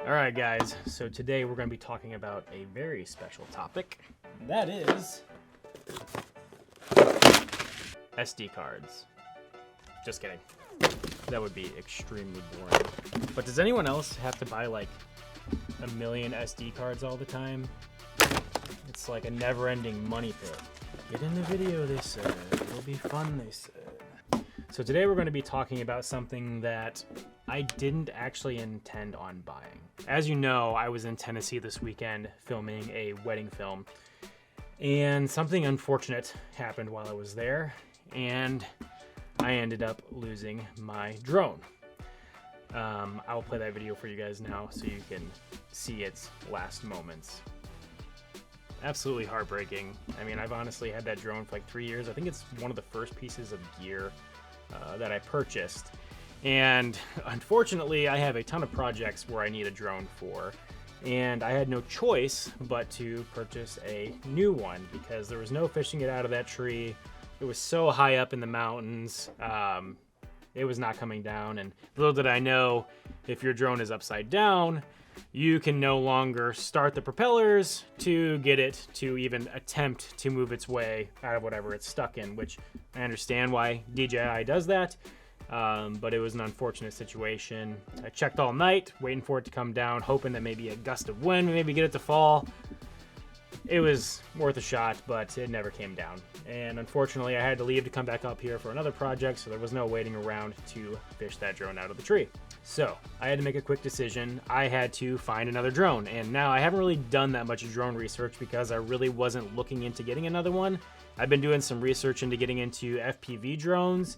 Alright guys, so today we're going to be talking about a very special topic. That is SD cards. Just kidding. That would be extremely boring. But does anyone else have to buy like a million SD cards all the time? It's like a never-ending money pit. Get in the video, they said. It'll be fun, they said. So today we're going to be talking about something that I didn't actually intend on buying. As you know, I was in Tennessee this weekend filming a wedding film, and something unfortunate happened while I was there, and I ended up losing my drone. I'll play that video for you guys now so you can see its last moments. Absolutely heartbreaking. I mean, I've honestly had that drone for like 3 years. I think it's one of the first pieces of gear that I purchased. And unfortunately, I have a ton of projects where I need a drone for, and I had no choice but to purchase a new one because there was no fishing it out of that tree. It was so high up in the mountains. It was not coming down, and little did I know, if your drone is upside down, you can no longer start the propellers to get it to even attempt to move its way out of whatever it's stuck in, which I understand why DJI does that. But it was an unfortunate situation. I checked all night, waiting for it to come down, hoping that maybe a gust of wind would maybe get it to fall. It was worth a shot, but it never came down. And unfortunately, I had to leave to come back up here for another project, so there was no waiting around to fish that drone out of the tree. So I had to make a quick decision. I had to find another drone, and now I haven't really done that much drone research because I really wasn't looking into getting another one. I've been doing some research into getting into FPV drones.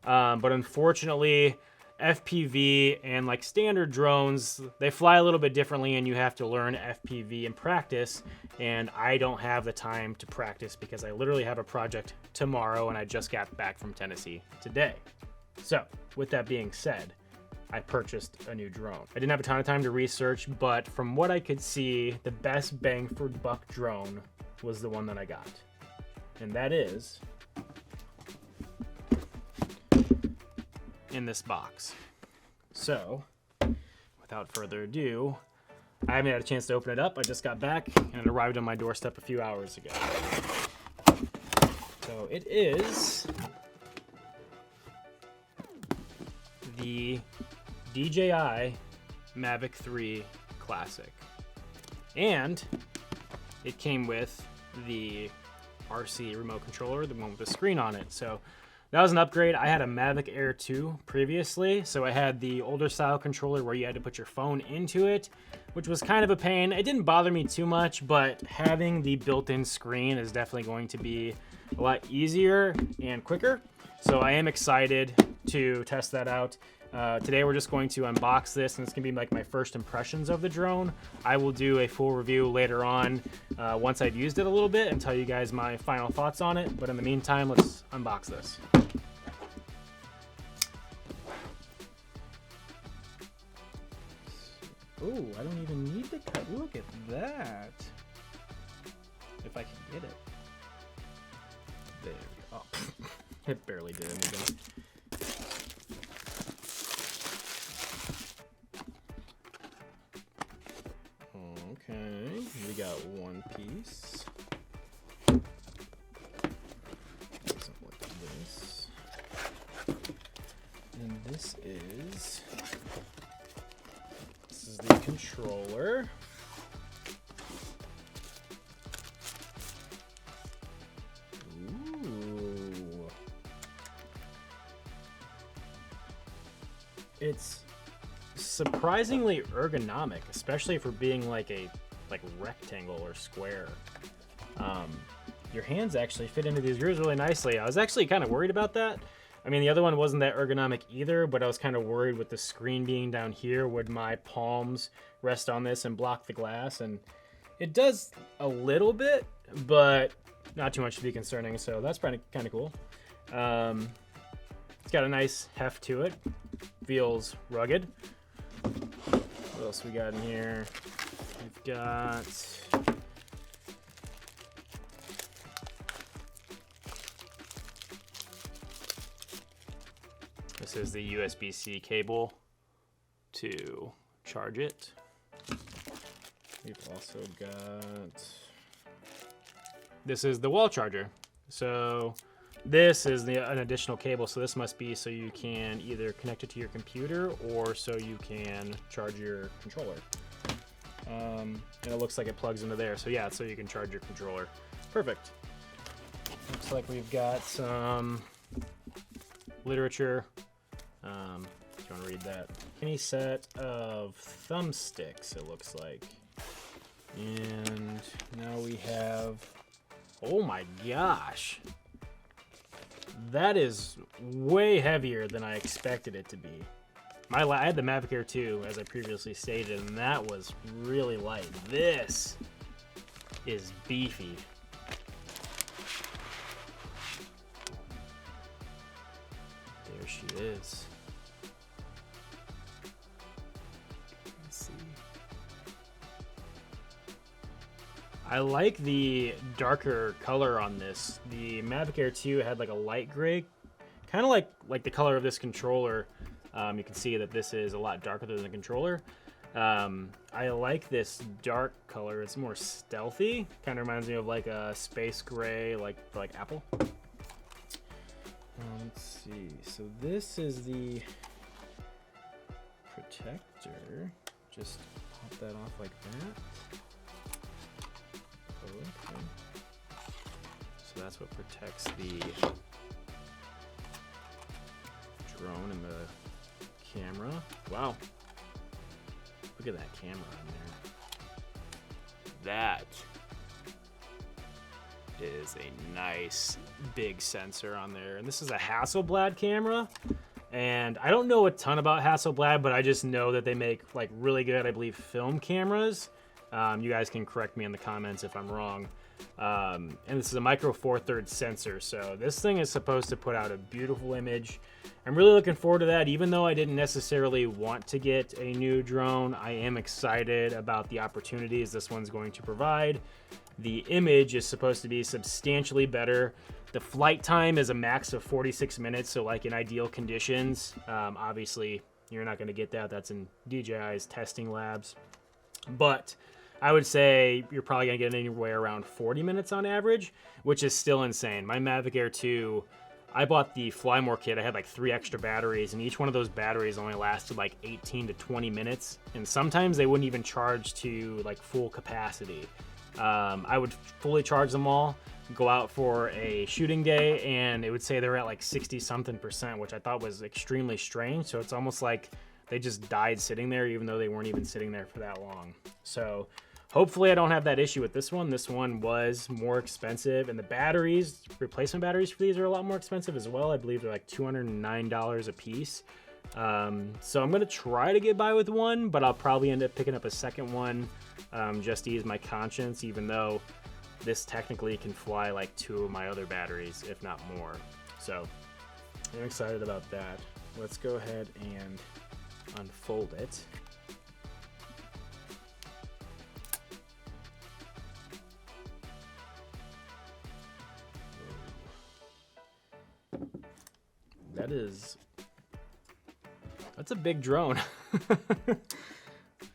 But unfortunately, FPV and like standard drones, they fly a little bit differently and you have to learn FPV in practice, and I don't have the time to practice because I literally have a project tomorrow and I just got back from Tennessee today. So with that being said, I purchased a new drone. I didn't have a ton of time to research, but from what I could see, the best bang for buck drone was the one that I got, and that is in this box. So without further ado, I haven't had a chance to open it up. I just got back and it arrived on my doorstep a few hours ago. So it is the DJI Mavic 3 Classic, and it came with the RC remote controller, the one with the screen on it. So that was an upgrade. I had a Mavic Air 2 previously, so I had the older style controller where you had to put your phone into it, which was kind of a pain. It didn't bother me too much, but having the built-in screen is definitely going to be a lot easier and quicker. So I am excited to test that out. Today we're just going to unbox this, and it's going to be like my first impressions of the drone. I will do a full review later on once I've used it a little bit and tell you guys my final thoughts on it. But in the meantime, let's unbox this. Oh, I don't even need the cut. Look at that. If I can get it. There we go. Oh, it barely did anything. Okay, we got one piece. Something like this. And this is the controller. Ooh. It's surprisingly ergonomic, especially for being like a rectangle or square. Your hands actually fit into these grooves really nicely. I was actually kind of worried about that. I mean, the other one wasn't that ergonomic either, but I was kind of worried with the screen being down here, would my palms rest on this and block the glass? And it does a little bit, but not too much to be concerning, so that's kind of cool. It's got a nice heft to it. Feels rugged. What else we got in here? We've got this is the USB-C cable to charge it. We've also got, this is the wall charger. So this is an additional cable. So this must be so you can either connect it to your computer or so you can charge your controller. And it looks like it plugs into there. So yeah, so you can charge your controller. Perfect. Looks like we've got some literature. If you want to read that. Any set of thumbsticks, it looks like. And now we have, oh my gosh. That is way heavier than I expected it to be. I had the Mavic Air 2, as I previously stated, and that was really light. This is beefy. There she is. Let's see. I like the darker color on this. The Mavic Air 2 had like a light gray, kind of like the color of this controller. You can see that this is a lot darker than the controller. I like this dark color. It's more stealthy. Kind of reminds me of like a space gray, like Apple. Let's see. So this is the protector. Just pop that off like that. Okay. So that's what protects the drone and the camera. Wow. Look at that camera on there. That is a nice big sensor on there. And this is a Hasselblad camera. And I don't know a ton about Hasselblad, but I just know that they make like really good, I believe, film cameras. You guys can correct me in the comments if I'm wrong. And this is a micro four thirds sensor. So this thing is supposed to put out a beautiful image. I'm really looking forward to that. Even though I didn't necessarily want to get a new drone, I am excited about the opportunities this one's going to provide. The image is supposed to be substantially better. The flight time is a max of 46 minutes. So like in ideal conditions, obviously you're not going to get that. That's in DJI's testing labs. But I would say you're probably going to get anywhere around 40 minutes on average, which is still insane. My Mavic Air 2, I bought the Fly More kit. I had like 3 extra batteries, and each one of those batteries only lasted like 18 to 20 minutes. And sometimes they wouldn't even charge to like full capacity. I would fully charge them all, go out for a shooting day, and it would say they're at like 60-something%, which I thought was extremely strange. So it's almost like they just died sitting there, even though they weren't even sitting there for that long. So hopefully I don't have that issue with this one. This one was more expensive, and the batteries, replacement batteries for these are a lot more expensive as well. I believe they're like $209 a piece. So I'm gonna try to get by with one, but I'll probably end up picking up a second one just to ease my conscience, even though this technically can fly like 2 of my other batteries, if not more. So I'm excited about that. Let's go ahead and unfold it. That's a big drone.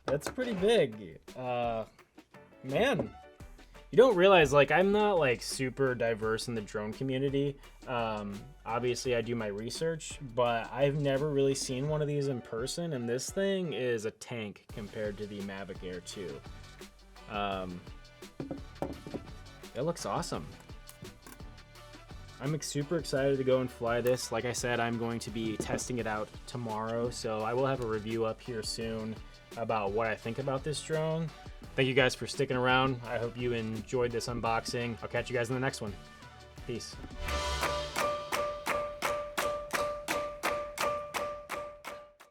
That's pretty big. Man, you don't realize, like, I'm not like super diverse in the drone community. Obviously I do my research, but I've never really seen one of these in person, and this thing is a tank compared to the Mavic Air 2. It looks awesome. I'm super excited to go and fly this. Like I said, I'm going to be testing it out tomorrow, so I will have a review up here soon about what I think about this drone. Thank you guys for sticking around. I hope you enjoyed this unboxing. I'll catch you guys in the next one. Peace.